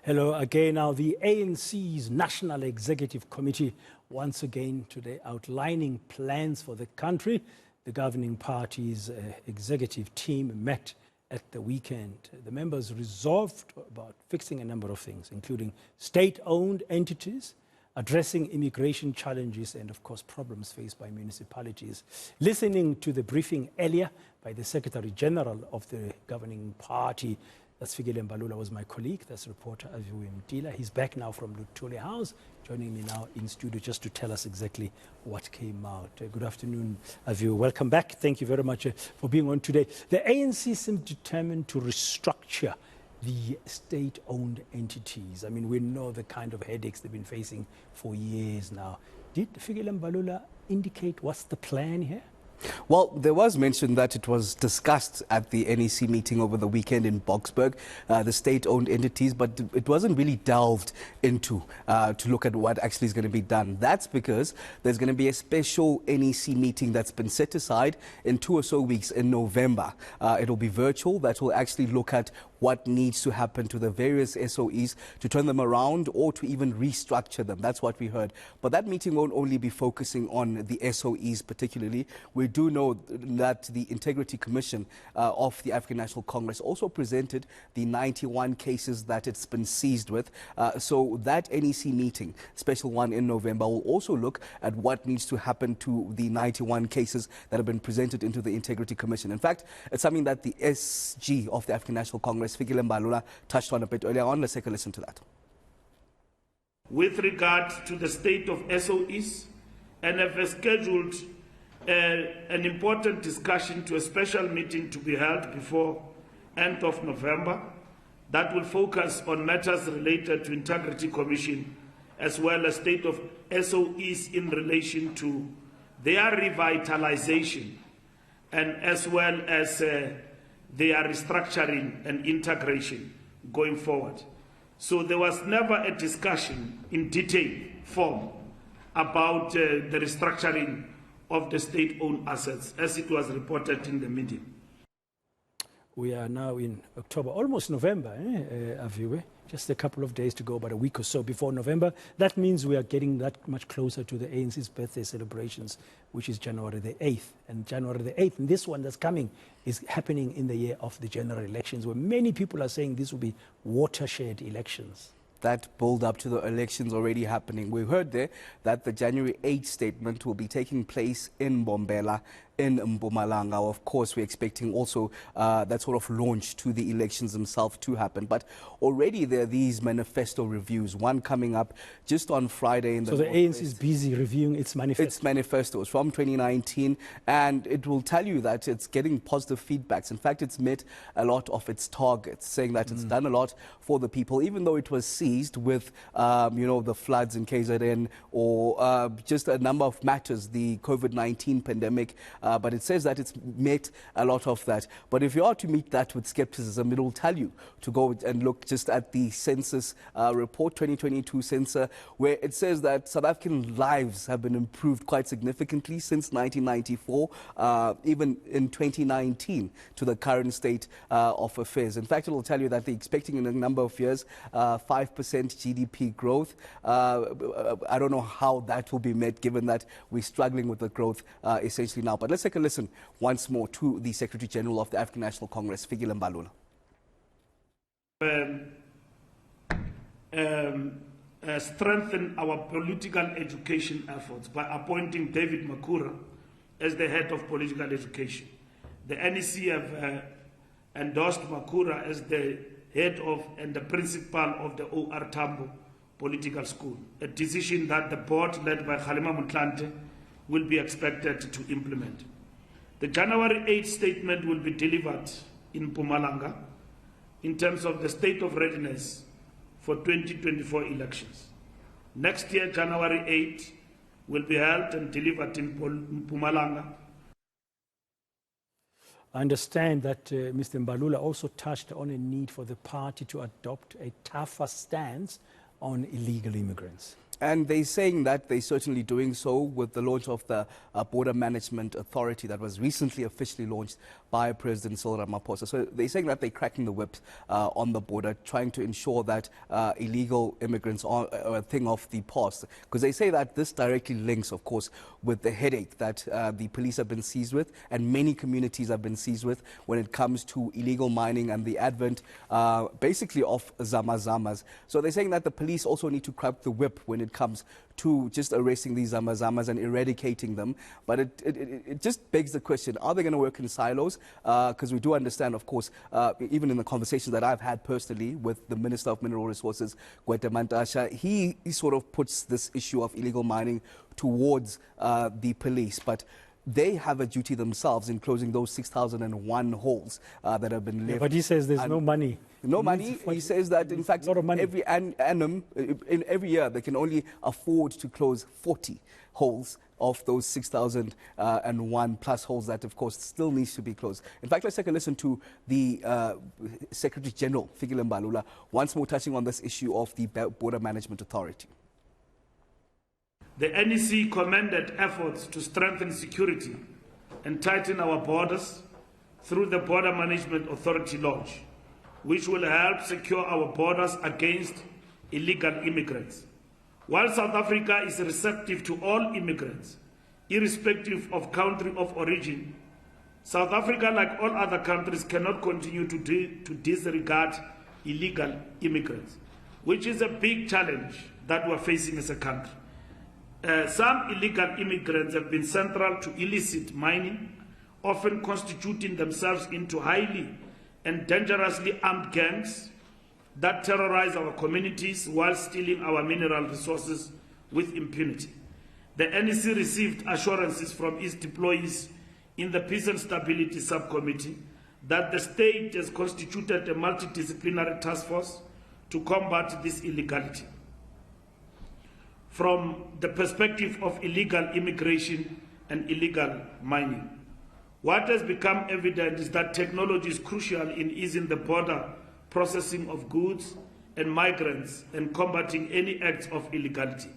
Hello again. Now, the ANC's National Executive Committee once again today outlining plans for the country. The governing party's executive team met at the weekend. The members resolved about fixing a number of things, including state-owned entities, addressing immigration challenges and, of course, problems faced by municipalities. Listening to the briefing earlier by the Secretary General of the governing party, that's Mbalula, was my colleague. That's reporter Aviwe Mtila. He's back now from Luthuli House, joining me now in studio just to tell us exactly what came out. Good afternoon, Aviwe. Welcome back. Thank you very much for being on today. The ANC seemed determined to restructure the state-owned entities. I mean, we know the kind of headaches they've been facing for years now. Did Mbalula indicate what's the plan here? Well, there was mention that it was discussed at the NEC meeting over the weekend in Boksburg, the state-owned entities, but it wasn't really delved into to look at what actually is going to be done. That's because there's going to be a special NEC meeting that's been set aside in 2 or so weeks in November. It'll be virtual. That will actually look at what needs to happen to the various SOEs to turn them around or to even restructure them. That's what we heard. But that meeting won't only be focusing on the SOEs particularly. We do know that the Integrity Commission of the African National Congress also presented the 91 cases that it's been seized with. So that NEC meeting, special one in November, will also look at what needs to happen to the 91 cases that have been presented into the Integrity Commission. In fact, it's something that the SG of the African National Congress, Mbalula, touched on a bit earlier on. Let's take a listen to that. With regard to the state of SOEs, NF has scheduled an important discussion to a special meeting to be held before end of November that will focus on matters related to Integrity Commission as well as state of SOEs in relation to their revitalization and as well as their restructuring and integration going forward. So there was never a discussion in detail form about the restructuring of the state-owned assets as it was reported in the media. We are now in October, almost November, Aviwe. Just a couple of days to go, about a week or so before November. That means we are getting that much closer to the ANC's birthday celebrations, which is January the 8th. And January the 8th, and this one that's coming, is happening in the year of the general elections, where many people are saying this will be watershed elections. That build up to the elections already happening. We heard there that the January 8th statement will be taking place in Mbombela, in Mpumalanga. Of course, we're expecting also that sort of launch to the elections themselves to happen. But already there are these manifesto reviews, one coming up just on Friday. So the ANC is busy reviewing its manifesto? Its manifestos from 2019, and it will tell you that it's getting positive feedbacks. In fact, it's met a lot of its targets, saying that it's done a lot for the people, even though it was seized with, the floods in KZN or just a number of matters, the COVID-19 pandemic. But it says that it's met a lot of that. But if you are to meet that with skepticism, it will tell you to go and look just at the census report, 2022 census, where it says that South African lives have been improved quite significantly since 1994, even in 2019 to the current state of affairs. In fact, it will tell you that they're expecting in a number of years 5% GDP growth. I don't know how that will be met given that we're struggling with the growth essentially now. But let's take a listen once more to the Secretary General of the African National Congress, Mbalula. Strengthen our political education efforts by appointing David Makura as the head of political education. The NEC have endorsed Makura as the head of and the principal of the OR Tambo Political School, a decision that the board led by Kgalema Motlanthe will be expected to implement. The January 8th statement will be delivered in Mpumalanga in terms of the state of readiness for 2024 elections. Next year, January 8th, will be held and delivered in Mpumalanga. I understand that Mr. Mbalula also touched on a need for the party to adopt a tougher stance on illegal immigrants. And they're saying that they're certainly doing so with the launch of the Border Management Authority that was recently officially launched by President Cyril Ramaphosa. So they're saying that they're cracking the whip on the border, trying to ensure that illegal immigrants are a thing of the past. Because they say that this directly links, of course, with the headache that the police have been seized with and many communities have been seized with when it comes to illegal mining and the advent basically of zamazamas. So they're saying that the police also need to crack the whip when it comes to just arresting these zamazamas and eradicating them. But it just begs the question, are they going to work in silos? Because we do understand, of course, even in the conversations that I've had personally with the Minister of Mineral Resources, Gwede Mantashe, he sort of puts this issue of illegal mining towards the police. But they have a duty themselves in closing those 6,001 holes that have been left. Yeah, but he says there's no money. No money. He says that, in fact, every annum, in every year, they can only afford to close 40 holes of those 6,001 plus holes that, of course, still needs to be closed. In fact, let's take a listen to the Secretary General, Mbalula, once more touching on this issue of the Border Management Authority. The NEC commended efforts to strengthen security and tighten our borders through the Border Management Authority launch, which will help secure our borders against illegal immigrants. While South Africa is receptive to all immigrants, irrespective of country of origin, South Africa, like all other countries, cannot continue to disregard illegal immigrants, which is a big challenge that we're facing as a country. Some illegal immigrants have been central to illicit mining, often constituting themselves into highly and dangerously armed gangs that terrorize our communities while stealing our mineral resources with impunity. The NEC received assurances from its deployees in the Peace and Stability Subcommittee that the state has constituted a multidisciplinary task force to combat this illegality. From the perspective of illegal immigration and illegal mining, what has become evident is that technology is crucial in easing the border processing of goods and migrants and combating any acts of illegality.